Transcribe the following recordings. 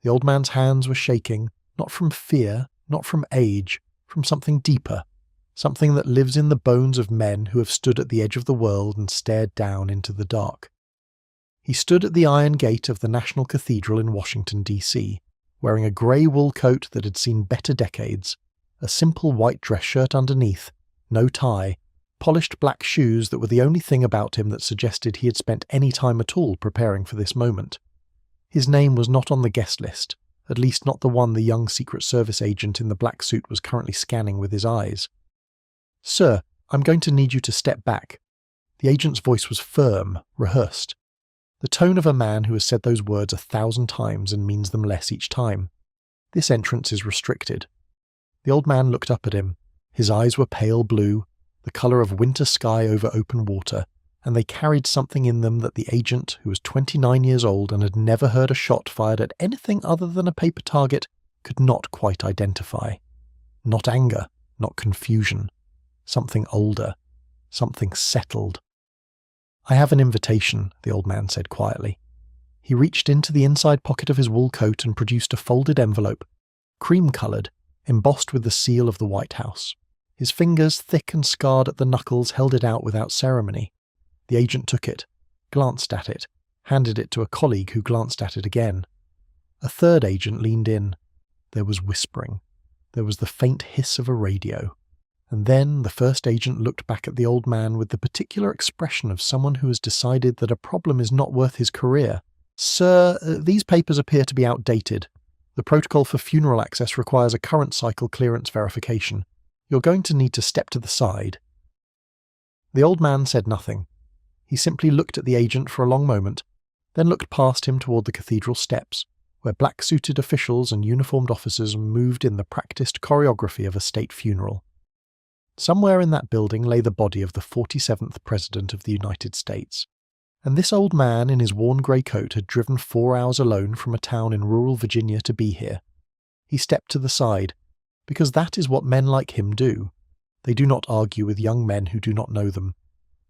The old man's hands were shaking, not from fear, not from age, from something deeper, something that lives in the bones of men who have stood at the edge of the world and stared down into the dark. He stood at the iron gate of the National Cathedral in Washington, D.C., wearing a grey wool coat that had seen better decades, a simple white dress shirt underneath, no tie, polished black shoes that were the only thing about him that suggested he had spent any time at all preparing for this moment. His name was not on the guest list, at least not the one the young Secret Service agent in the black suit was currently scanning with his eyes. "Sir, I'm going to need you to step back." The agent's voice was firm, rehearsed. The tone of a man who has said those words 1,000 times and means them less each time. "This entrance is restricted." The old man looked up at him. His eyes were pale blue, the colour of winter sky over open water, and they carried something in them that the agent, who was 29 years old and had never heard a shot fired at anything other than a paper target, could not quite identify. Not anger, not confusion. Something older, something settled. "I have an invitation," the old man said quietly. He reached into the inside pocket of his wool coat and produced a folded envelope, cream-coloured, embossed with the seal of the White House. His fingers, thick and scarred at the knuckles, held it out without ceremony. The agent took it, glanced at it, handed it to a colleague who glanced at it again. A third agent leaned in. There was whispering. There was the faint hiss of a radio. And then the first agent looked back at the old man with the particular expression of someone who has decided that a problem is not worth his career. "Sir, these papers appear to be outdated. The protocol for funeral access requires a current cycle clearance verification. You're going to need to step to the side." The old man said nothing. He simply looked at the agent for a long moment, then looked past him toward the cathedral steps, where black-suited officials and uniformed officers moved in the practiced choreography of a state funeral. Somewhere in that building lay the body of the 47th President of the United States, and this old man in his worn grey coat had driven 4 hours alone from a town in rural Virginia to be here. He stepped to the side, because that is what men like him do. They do not argue with young men who do not know them.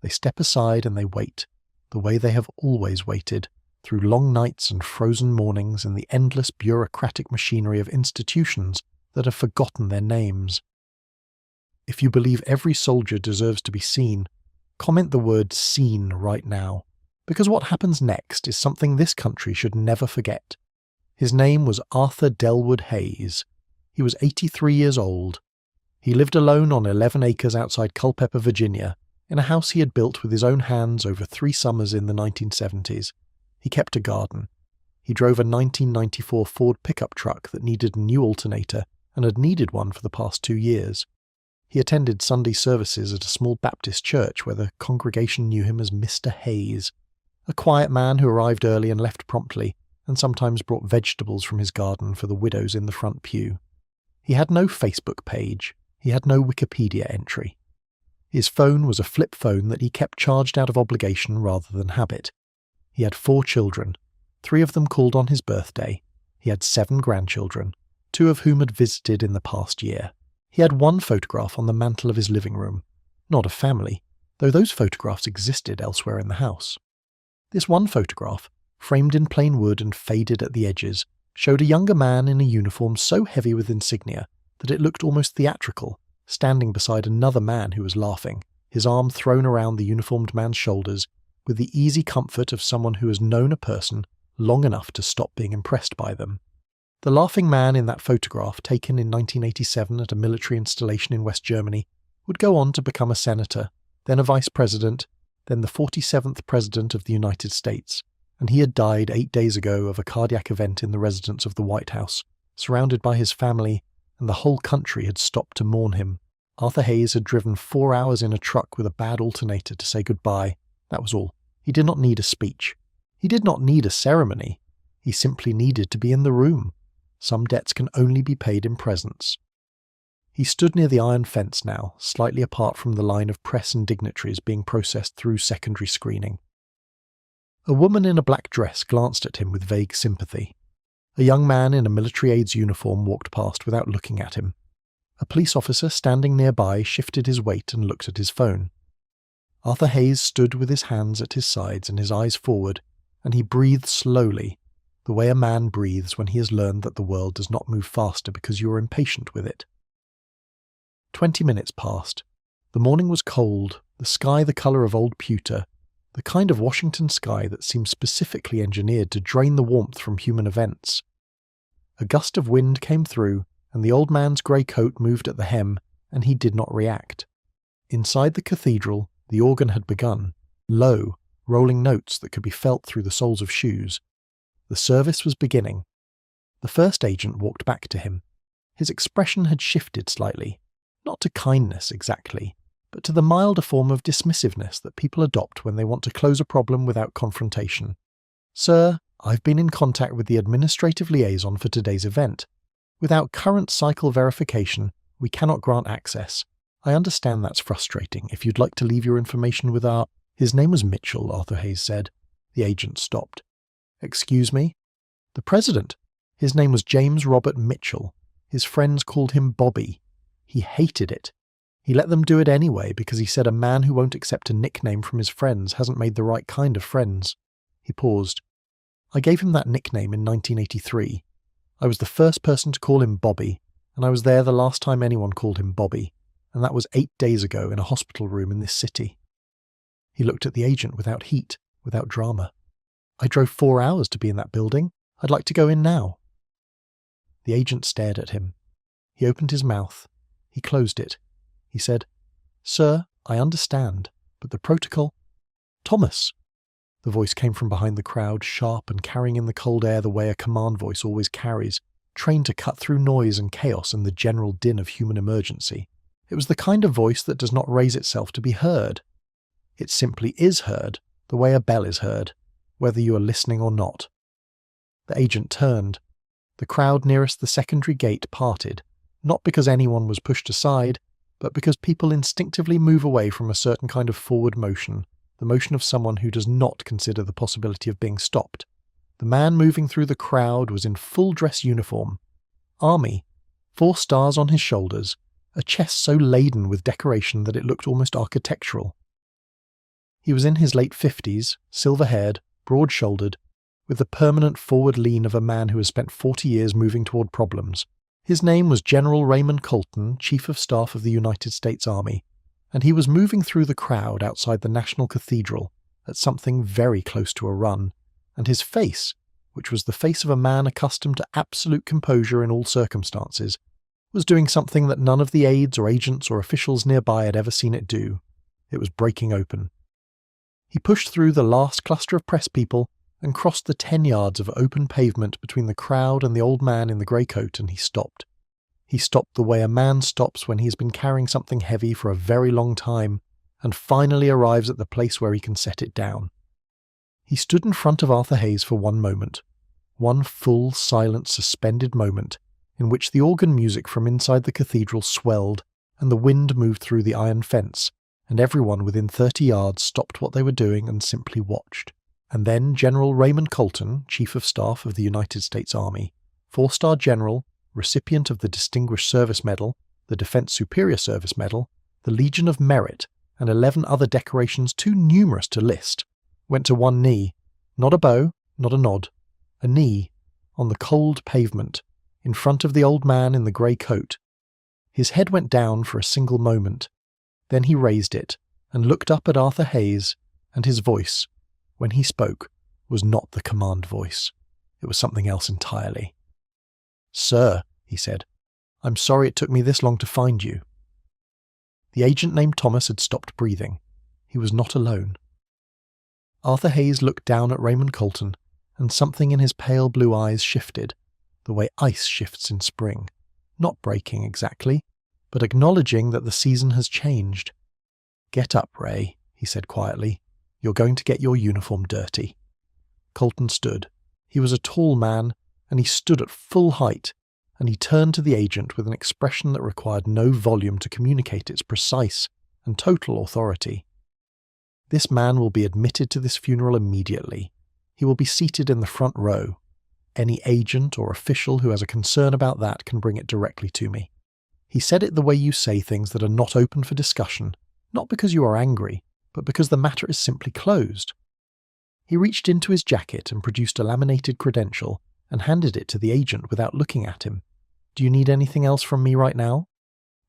They step aside and they wait, the way they have always waited, through long nights and frozen mornings and the endless bureaucratic machinery of institutions that have forgotten their names. If you believe every soldier deserves to be seen, comment the word "seen" right now, because what happens next is something this country should never forget. His name was Arthur Delwood Hayes. He was 83 years old. He lived alone on 11 acres outside Culpeper, Virginia, in a house he had built with his own hands over 3 summers in the 1970s. He kept a garden. He drove a 1994 Ford pickup truck that needed a new alternator and had needed one for the past 2 years. He attended Sunday services at a small Baptist church where the congregation knew him as Mr. Hayes, a quiet man who arrived early and left promptly, and sometimes brought vegetables from his garden for the widows in the front pew. He had no Facebook page. He had no Wikipedia entry. His phone was a flip phone that he kept charged out of obligation rather than habit. He had 4 children. 3 of them called on his birthday. He had 7 grandchildren, 2 of whom had visited in the past year. He had 1 photograph on the mantel of his living room, not of family, though those photographs existed elsewhere in the house. This one photograph, framed in plain wood and faded at the edges, showed a younger man in a uniform so heavy with insignia that it looked almost theatrical, standing beside another man who was laughing, his arm thrown around the uniformed man's shoulders, with the easy comfort of someone who has known a person long enough to stop being impressed by them. The laughing man in that photograph, taken in 1987 at a military installation in West Germany, would go on to become a senator, then a vice president, then the 47th President of the United States, and he had died 8 days ago of a cardiac event in the residence of the White House, surrounded by his family, and the whole country had stopped to mourn him. Arthur Hayes had driven 4 hours in a truck with a bad alternator to say goodbye. That was all. He did not need a speech. He did not need a ceremony. He simply needed to be in the room. Some debts can only be paid in presence. He stood near the iron fence now, slightly apart from the line of press and dignitaries being processed through secondary screening. A woman in a black dress glanced at him with vague sympathy. A young man in a military aid's uniform walked past without looking at him. A police officer standing nearby shifted his weight and looked at his phone. Arthur Hayes stood with his hands at his sides and his eyes forward, and he breathed slowly, the way a man breathes when he has learned that the world does not move faster because you are impatient with it. 20 minutes passed. The morning was cold, the sky the colour of old pewter, the kind of Washington sky that seems specifically engineered to drain the warmth from human events. A gust of wind came through, and the old man's grey coat moved at the hem, and he did not react. Inside the cathedral, the organ had begun, low, rolling notes that could be felt through the soles of shoes. The service was beginning. The first agent walked back to him. His expression had shifted slightly, not to kindness exactly, but to the milder form of dismissiveness that people adopt when they want to close a problem without confrontation. "Sir, I've been in contact with the administrative liaison for today's event. Without current cycle verification, we cannot grant access. I understand that's frustrating. If you'd like to leave your information with our—" "His name was Mitchell," Arthur Hayes said. The agent stopped. "Excuse me?" "The president. His name was James Robert Mitchell. His friends called him Bobby. He hated it. He let them do it anyway because he said a man who won't accept a nickname from his friends hasn't made the right kind of friends." He paused. "I gave him that nickname in 1983. I was the first person to call him Bobby, and I was there the last time anyone called him Bobby, and that was 8 days ago in a hospital room in this city." He looked at the agent without heat, without drama. "I drove 4 hours to be in that building. I'd like to go in now." The agent stared at him. He opened his mouth. He closed it. He said, "Sir, I understand, but the protocol—" "Thomas!" The voice came from behind the crowd, sharp and carrying in the cold air the way a command voice always carries, trained to cut through noise and chaos and the general din of human emergency. It was the kind of voice that does not raise itself to be heard. It simply is heard, the way a bell is heard, whether you are listening or not. The agent turned. The crowd nearest the secondary gate parted, not because anyone was pushed aside, but because people instinctively move away from a certain kind of forward motion, the motion of someone who does not consider the possibility of being stopped. The man moving through the crowd was in full dress uniform. Army, 4 stars on his shoulders, a chest so laden with decoration that it looked almost architectural. He was in his late 50s, silver-haired, broad-shouldered, with the permanent forward lean of a man who has spent 40 years moving toward problems. His name was General Raymond Colton, Chief of Staff of the United States Army, and he was moving through the crowd outside the National Cathedral at something very close to a run, and his face, which was the face of a man accustomed to absolute composure in all circumstances, was doing something that none of the aides or agents or officials nearby had ever seen it do. It was breaking open. He pushed through the last cluster of press people and crossed the 10 yards of open pavement between the crowd and the old man in the grey coat, and he stopped. He stopped the way a man stops when he has been carrying something heavy for a very long time, and finally arrives at the place where he can set it down. He stood in front of Arthur Hayes for one moment, one full, silent, suspended moment, in which the organ music from inside the cathedral swelled, and the wind moved through the iron fence, and everyone within 30 yards stopped what they were doing and simply watched. And then General Raymond Colton, Chief of Staff of the United States Army, 4-star General, recipient of the Distinguished Service Medal, the Defense Superior Service Medal, the Legion of Merit, and 11 other decorations too numerous to list, went to one knee, not a bow, not a nod, a knee, on the cold pavement, in front of the old man in the grey coat. His head went down for a single moment. Then he raised it and looked up at Arthur Hayes, and his voice, when he spoke, was not the command voice. It was something else entirely. "Sir," he said, "I'm sorry it took me this long to find you." The agent named Thomas had stopped breathing. He was not alone. Arthur Hayes looked down at Raymond Colton, and something in his pale blue eyes shifted, the way ice shifts in spring, not breaking exactly, but acknowledging that the season has changed. "Get up, Ray," he said quietly. "You're going to get your uniform dirty." Colton stood. He was a tall man, and he stood at full height, and he turned to the agent with an expression that required no volume to communicate its precise and total authority. "This man will be admitted to this funeral immediately. He will be seated in the front row. Any agent or official who has a concern about that can bring it directly to me." He said it the way you say things that are not open for discussion, not because you are angry, but because the matter is simply closed. He reached into his jacket and produced a laminated credential and handed it to the agent without looking at him. "Do you need anything else from me right now?"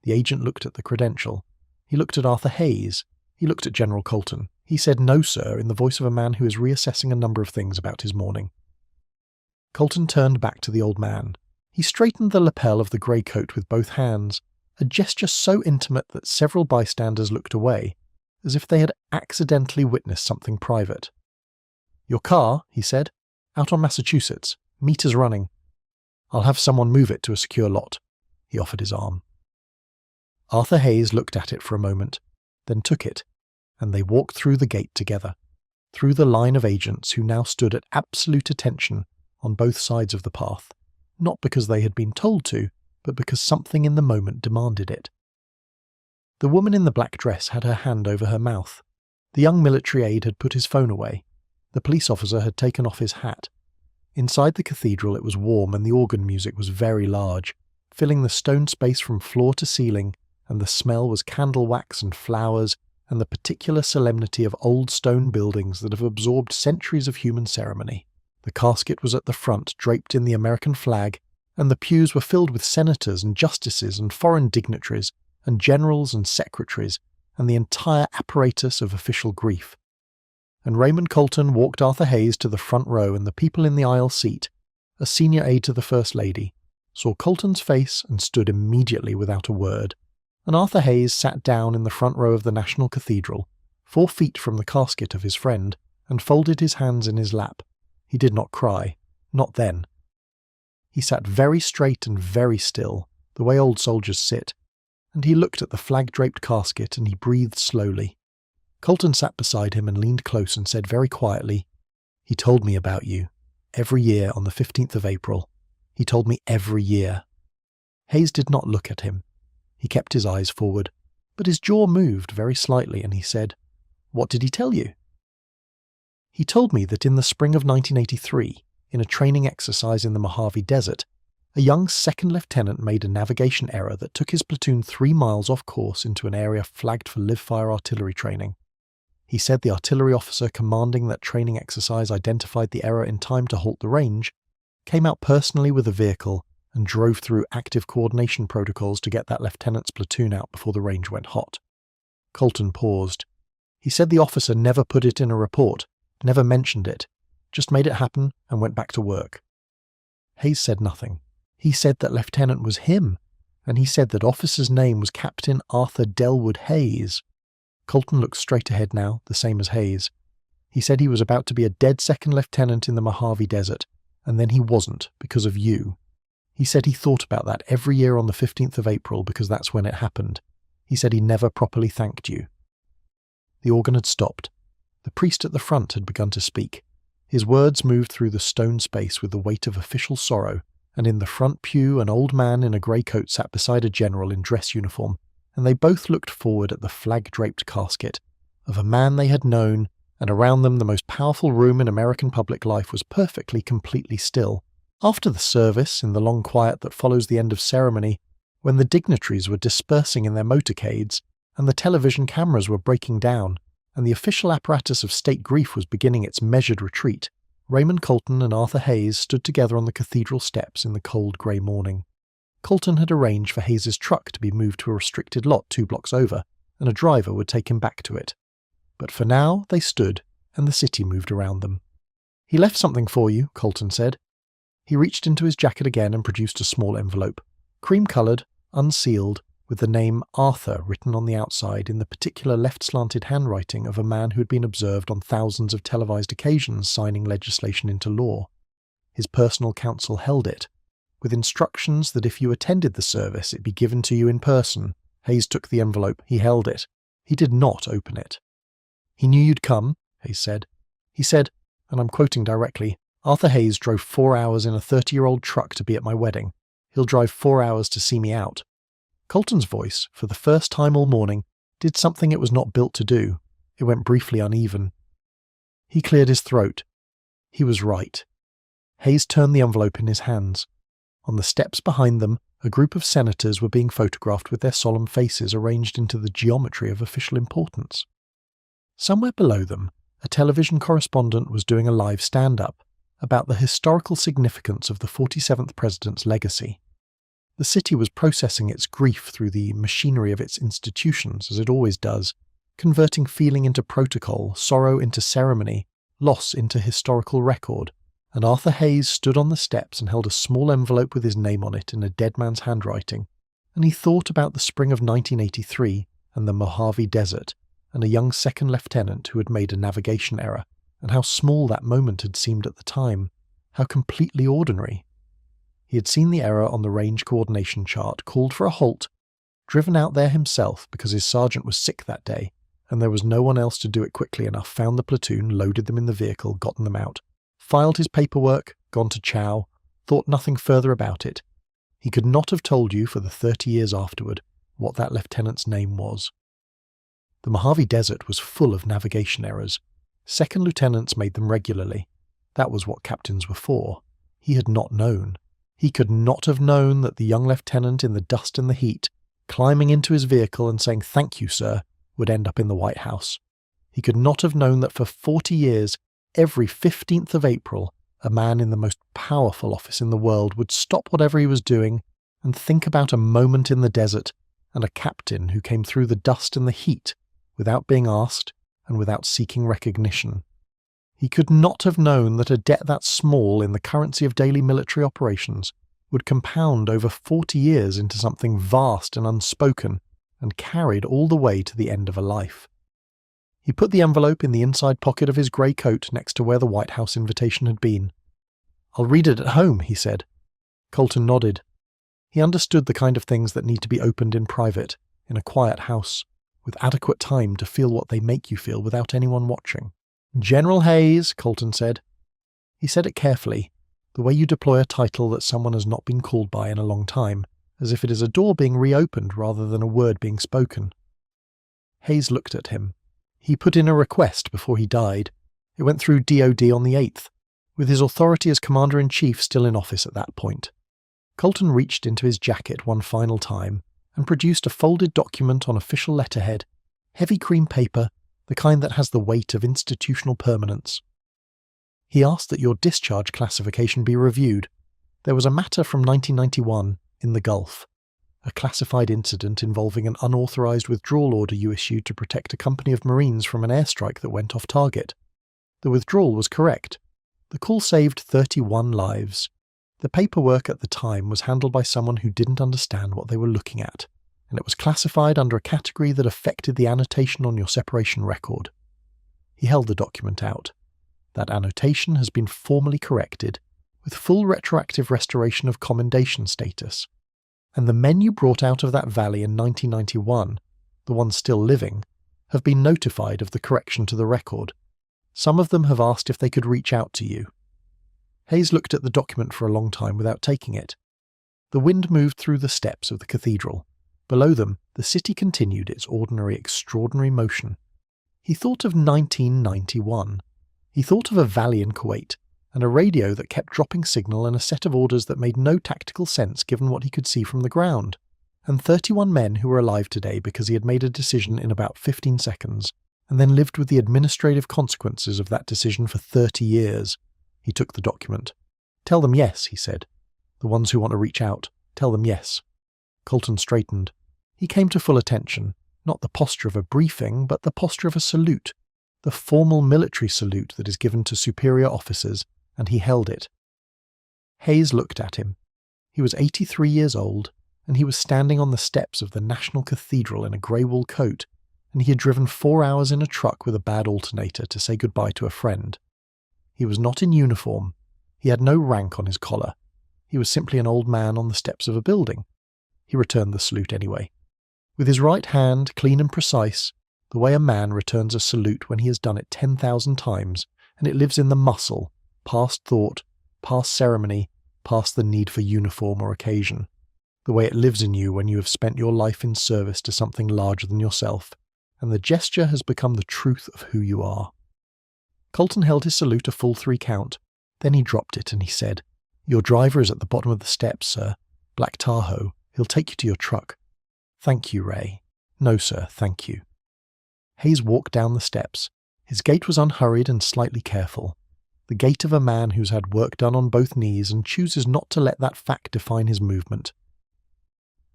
The agent looked at the credential. He looked at Arthur Hayes. He looked at General Colton. He said, "No, sir," in the voice of a man who is reassessing a number of things about his morning. Colton turned back to the old man. He straightened the lapel of the grey coat with both hands, a gesture so intimate that several bystanders looked away, as if they had accidentally witnessed something private. "Your car," he said, "out on Massachusetts. Meters running. I'll have someone move it to a secure lot." He offered his arm. Arthur Hayes looked at it for a moment, then took it, and they walked through the gate together, through the line of agents who now stood at absolute attention on both sides of the path, not because they had been told to, but because something in the moment demanded it. The woman in the black dress had her hand over her mouth. The young military aide had put his phone away. The police officer had taken off his hat. Inside the cathedral it was warm and the organ music was very large, filling the stone space from floor to ceiling, and the smell was candle wax and flowers and the particular solemnity of old stone buildings that have absorbed centuries of human ceremony. The casket was at the front, draped in the American flag, and the pews were filled with senators and justices and foreign dignitaries and generals and secretaries and the entire apparatus of official grief. And Raymond Colton walked Arthur Hayes to the front row, and the people in the aisle seat, a senior aide to the First Lady, saw Colton's face and stood immediately without a word. And Arthur Hayes sat down in the front row of the National Cathedral, 4 feet from the casket of his friend, and folded his hands in his lap. He did not cry. Not then. He sat very straight and very still, the way old soldiers sit, and he looked at the flag-draped casket and he breathed slowly. Colton sat beside him and leaned close and said very quietly, "He told me about you. Every year on the 15th of April. He told me every year." Hayes did not look at him. He kept his eyes forward, but his jaw moved very slightly and he said, "What did he tell you?" "He told me that in the spring of 1983, in a training exercise in the Mojave Desert, a young second lieutenant made a navigation error that took his platoon 3 miles off course into an area flagged for live-fire artillery training. He said the artillery officer commanding that training exercise identified the error in time to halt the range, came out personally with a vehicle, and drove through active coordination protocols to get that lieutenant's platoon out before the range went hot." Colton paused. He said the officer never put it in a report, never mentioned it, just made it happen and went back to work. Hayes said nothing. He said that lieutenant was him, and he said that officer's name was Captain Arthur Delwood Hayes. Colton looked straight ahead now, the same as Hayes. He said he was about to be a dead second lieutenant in the Mojave Desert, and then he wasn't, because of you. He said he thought about that every year on the 15th of April because that's when it happened. He said he never properly thanked you. The organ had stopped. The priest at the front had begun to speak. His words moved through the stone space with the weight of official sorrow, and in the front pew an old man in a grey coat sat beside a general in dress uniform, and they both looked forward at the flag-draped casket of a man they had known, and around them the most powerful room in American public life was perfectly, completely still. After the service, in the long quiet that follows the end of ceremony, when the dignitaries were dispersing in their motorcades, and the television cameras were breaking down, and the official apparatus of state grief was beginning its measured retreat, Raymond Colton and Arthur Hayes stood together on the cathedral steps in the cold grey morning. Colton had arranged for Hayes's truck to be moved to a restricted lot 2 blocks over, and a driver would take him back to it. But for now they stood, and the city moved around them. "He left something for you," Colton said. He reached into his jacket again and produced a small envelope, cream-coloured, unsealed, with the name Arthur written on the outside in the particular left-slanted handwriting of a man who had been observed on thousands of televised occasions signing legislation into law. His personal counsel held it, with instructions that if you attended the service it be given to you in person. Hayes took the envelope. He held it. He did not open it. "He knew you'd come," Hayes said. He said, and I'm quoting directly, "Arthur Hayes drove 4 hours in a 30-year-old truck to be at my wedding. He'll drive 4 hours to see me out." Colton's voice, for the first time all morning, did something it was not built to do. It went briefly uneven. He cleared his throat. He was right. Hayes turned the envelope in his hands. On the steps behind them, a group of senators were being photographed with their solemn faces arranged into the geometry of official importance. Somewhere below them, a television correspondent was doing a live stand-up about the historical significance of the 47th president's legacy. The city was processing its grief through the machinery of its institutions, as it always does, converting feeling into protocol, sorrow into ceremony, loss into historical record, and Arthur Hayes stood on the steps and held a small envelope with his name on it in a dead man's handwriting, and he thought about the spring of 1983 and the Mojave Desert, and a young second lieutenant who had made a navigation error, and how small that moment had seemed at the time, how completely ordinary. He had seen the error on the range coordination chart, called for a halt, driven out there himself because his sergeant was sick that day, and there was no one else to do it quickly enough, found the platoon, loaded them in the vehicle, gotten them out, filed his paperwork, gone to chow, thought nothing further about it. He could not have told you for the 30 years afterward what that lieutenant's name was. The Mojave Desert was full of navigation errors. Second lieutenants made them regularly. That was what captains were for. He had not known. He could not have known that the young lieutenant in the dust and the heat, climbing into his vehicle and saying "Thank you, sir," would end up in the White House. He could not have known that for 40 years, every 15th of April, a man in the most powerful office in the world would stop whatever he was doing and think about a moment in the desert and a captain who came through the dust and the heat without being asked and without seeking recognition. He could not have known that a debt that small in the currency of daily military operations would compound over 40 years into something vast and unspoken and carried all the way to the end of a life. He put the envelope in the inside pocket of his grey coat next to where the White House invitation had been. "I'll read it at home," he said. Colton nodded. He understood the kind of things that need to be opened in private, in a quiet house, with adequate time to feel what they make you feel without anyone watching. "General Hayes," Colton said. He said it carefully, the way you deploy a title that someone has not been called by in a long time, as if it is a door being reopened rather than a word being spoken. Hayes looked at him. He put in a request before he died. It went through DOD on the 8th, with his authority as Commander-in-Chief still in office at that point. Colton reached into his jacket one final time and produced a folded document on official letterhead, heavy cream paper, the kind that has the weight of institutional permanence. He asked that your discharge classification be reviewed. There was a matter from 1991 in the Gulf, a classified incident involving an unauthorized withdrawal order you issued to protect a company of Marines from an airstrike that went off target. The withdrawal was correct. The call saved 31 lives. The paperwork at the time was handled by someone who didn't understand what they were looking at, and it was classified under a category that affected the annotation on your separation record. He held the document out. That annotation has been formally corrected, with full retroactive restoration of commendation status. And the men you brought out of that valley in 1991, the ones still living, have been notified of the correction to the record. Some of them have asked if they could reach out to you. Hayes looked at the document for a long time without taking it. The wind moved through the steps of the cathedral. Below them, the city continued its ordinary, extraordinary motion. He thought of 1991. He thought of a valley in Kuwait, and a radio that kept dropping signal and a set of orders that made no tactical sense given what he could see from the ground, and 31 men who were alive today because he had made a decision in about 15 seconds, and then lived with the administrative consequences of that decision for 30 years. He took the document. "Tell them yes," he said. "The ones who want to reach out, tell them yes." Colton straightened. He came to full attention, not the posture of a briefing, but the posture of a salute, the formal military salute that is given to superior officers, and he held it. Hayes looked at him. He was 83 years old, and he was standing on the steps of the National Cathedral in a grey wool coat, and he had driven 4 hours in a truck with a bad alternator to say goodbye to a friend. He was not in uniform. He had no rank on his collar. He was simply an old man on the steps of a building. He returned the salute anyway. With his right hand, clean and precise, the way a man returns a salute when he has done it 10,000 times, and it lives in the muscle, past thought, past ceremony, past the need for uniform or occasion. The way it lives in you when you have spent your life in service to something larger than yourself, and the gesture has become the truth of who you are. Colton held his salute a full 3 count. Then he dropped it and he said, "Your driver is at the bottom of the steps, sir. Black Tahoe. He'll take you to your truck." "Thank you, Ray." "No, sir, thank you." Hayes walked down the steps. His gait was unhurried and slightly careful, the gait of a man who's had work done on both knees and chooses not to let that fact define his movement.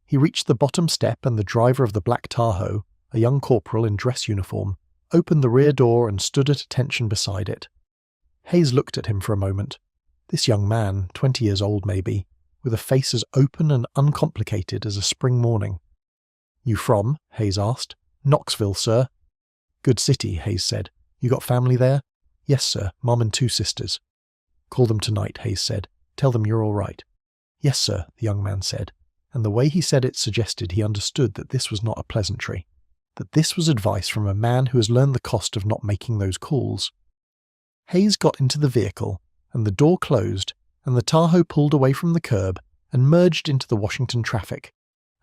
He reached the bottom step and the driver of the black Tahoe, a young corporal in dress uniform, opened the rear door and stood at attention beside it. Hayes looked at him for a moment. This young man, 20 years old maybe, with a face as open and uncomplicated as a spring morning. "You from?" Hayes asked. "Knoxville, sir." "Good city," Hayes said. "You got family there?" "Yes, sir, Mom and 2 sisters." "Call them tonight," Hayes said. "Tell them you're all right." "Yes, sir," the young man said, and the way he said it suggested he understood that this was not a pleasantry, that this was advice from a man who has learned the cost of not making those calls. Hayes got into the vehicle, and the door closed, and the Tahoe pulled away from the curb and merged into the Washington traffic,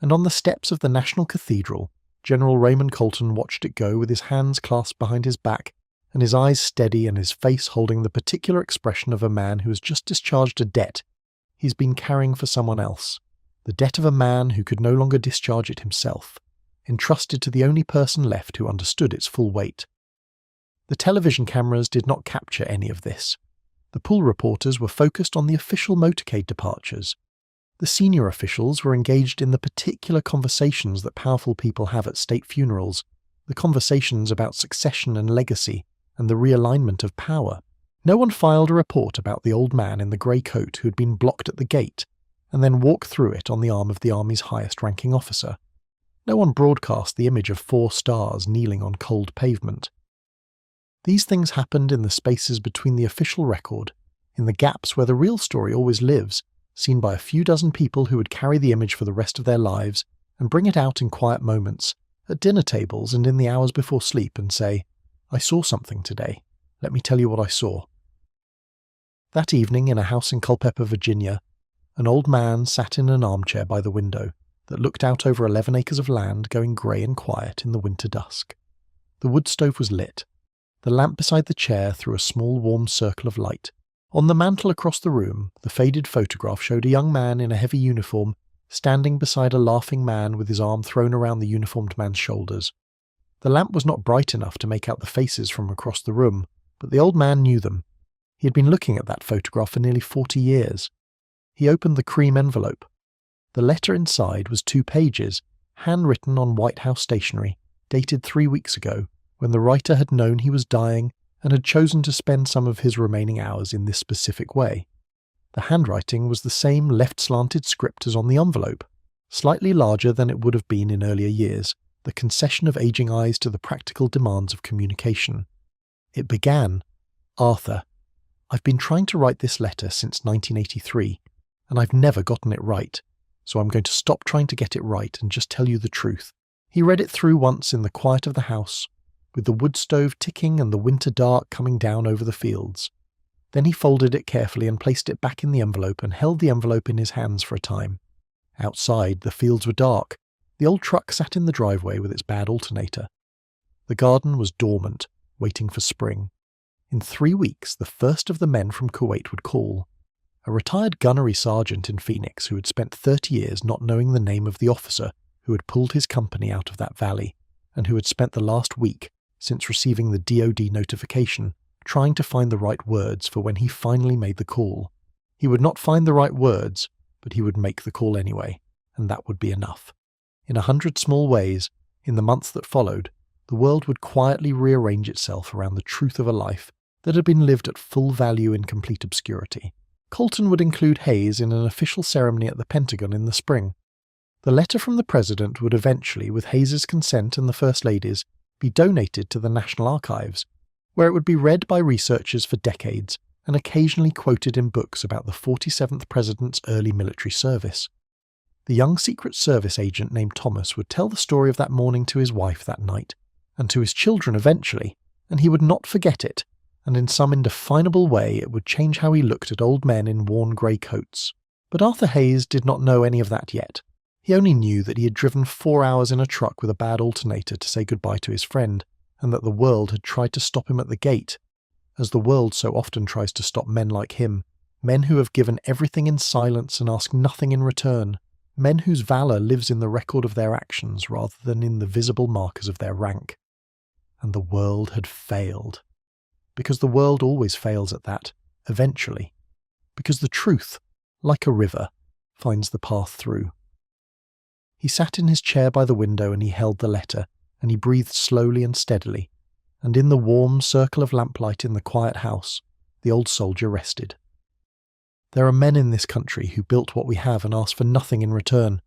and on the steps of the National Cathedral, General Raymond Colton watched it go with his hands clasped behind his back and his eyes steady and his face holding the particular expression of a man who has just discharged a debt he's been carrying for someone else, the debt of a man who could no longer discharge it himself, entrusted to the only person left who understood its full weight. The television cameras did not capture any of this. The pool reporters were focused on the official motorcade departures. The senior officials were engaged in the particular conversations that powerful people have at state funerals, the conversations about succession and legacy, and the realignment of power. No one filed a report about the old man in the grey coat who had been blocked at the gate, and then walked through it on the arm of the Army's highest-ranking officer. No one broadcast the image of 4 stars kneeling on cold pavement. These things happened in the spaces between the official record, in the gaps where the real story always lives, seen by a few dozen people who would carry the image for the rest of their lives and bring it out in quiet moments, at dinner tables and in the hours before sleep, and say, "I saw something today. Let me tell you what I saw." That evening, in a house in Culpeper, Virginia, an old man sat in an armchair by the window that looked out over 11 acres of land going grey and quiet in the winter dusk. The wood stove was lit. The lamp beside the chair threw a small warm circle of light. On the mantel across the room, the faded photograph showed a young man in a heavy uniform standing beside a laughing man with his arm thrown around the uniformed man's shoulders. The lamp was not bright enough to make out the faces from across the room, but the old man knew them. He had been looking at that photograph for nearly 40 years. He opened the cream envelope. The letter inside was 2 pages, handwritten on White House stationery, dated 3 weeks ago, when the writer had known he was dying and had chosen to spend some of his remaining hours in this specific way. The handwriting was the same left-slanted script as on the envelope, slightly larger than it would have been in earlier years, the concession of aging eyes to the practical demands of communication. It began, "Arthur, I've been trying to write this letter since 1983, and I've never gotten it right, so I'm going to stop trying to get it right and just tell you the truth." He read it through once in the quiet of the house, with the wood stove ticking and the winter dark coming down over the fields. Then he folded it carefully and placed it back in the envelope and held the envelope in his hands for a time. Outside, the fields were dark. The old truck sat in the driveway with its bad alternator. The garden was dormant, waiting for spring. In 3 weeks, the first of the men from Kuwait would call. A retired gunnery sergeant in Phoenix who had spent 30 years not knowing the name of the officer who had pulled his company out of that valley, and who had spent the last week, since receiving the DoD notification, trying to find the right words for when he finally made the call. He would not find the right words, but he would make the call anyway, and that would be enough. In 100 small ways, in the months that followed, the world would quietly rearrange itself around the truth of a life that had been lived at full value in complete obscurity. Colton would include Hayes in an official ceremony at the Pentagon in the spring. The letter from the President would eventually, with Hayes's consent and the First Lady's, be donated to the National Archives, where it would be read by researchers for decades and occasionally quoted in books about the 47th President's early military service. The young Secret Service agent named Thomas would tell the story of that morning to his wife that night, and to his children eventually, and he would not forget it, and in some indefinable way it would change how he looked at old men in worn grey coats. But Arthur Hayes did not know any of that yet. He only knew that he had driven 4 hours in a truck with a bad alternator to say goodbye to his friend, and that the world had tried to stop him at the gate, as the world so often tries to stop men like him, men who have given everything in silence and ask nothing in return, men whose valour lives in the record of their actions rather than in the visible markers of their rank. and the world had failed. Because the world always fails at that, eventually. Because the truth, like a river, finds the path through. He sat in his chair by the window and he held the letter, and he breathed slowly and steadily, and in the warm circle of lamplight in the quiet house, the old soldier rested. There are men in this country who built what we have and asked for nothing in return.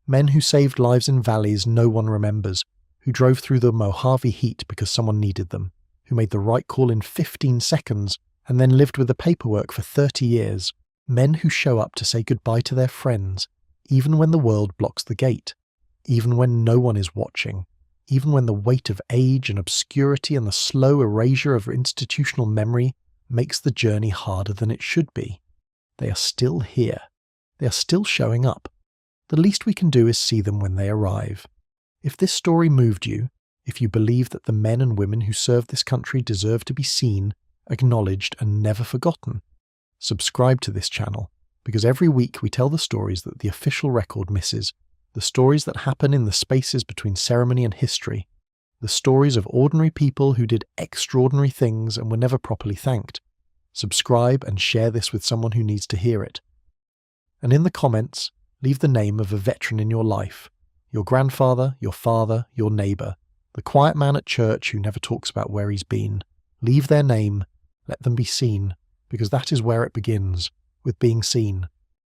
Men who saved lives in valleys no one remembers, who drove through the Mojave heat because someone needed them, who made the right call in 15 seconds and then lived with the paperwork for 30 years. Men who show up to say goodbye to their friends, even when the world blocks the gate, even when no one is watching, even when the weight of age and obscurity and the slow erasure of institutional memory makes the journey harder than it should be. They are still here. They are still showing up. The least we can do is see them when they arrive. If this story moved you, if you believe that the men and women who serve this country deserve to be seen, acknowledged, and never forgotten, subscribe to this channel, because every week we tell the stories that the official record misses, the stories that happen in the spaces between ceremony and history, the stories of ordinary people who did extraordinary things and were never properly thanked. Subscribe and share this with someone who needs to hear it. And in the comments, leave the name of a veteran in your life, your grandfather, your father, your neighbour, the quiet man at church who never talks about where he's been. Leave their name, let them be seen, because that is where it begins, with being seen.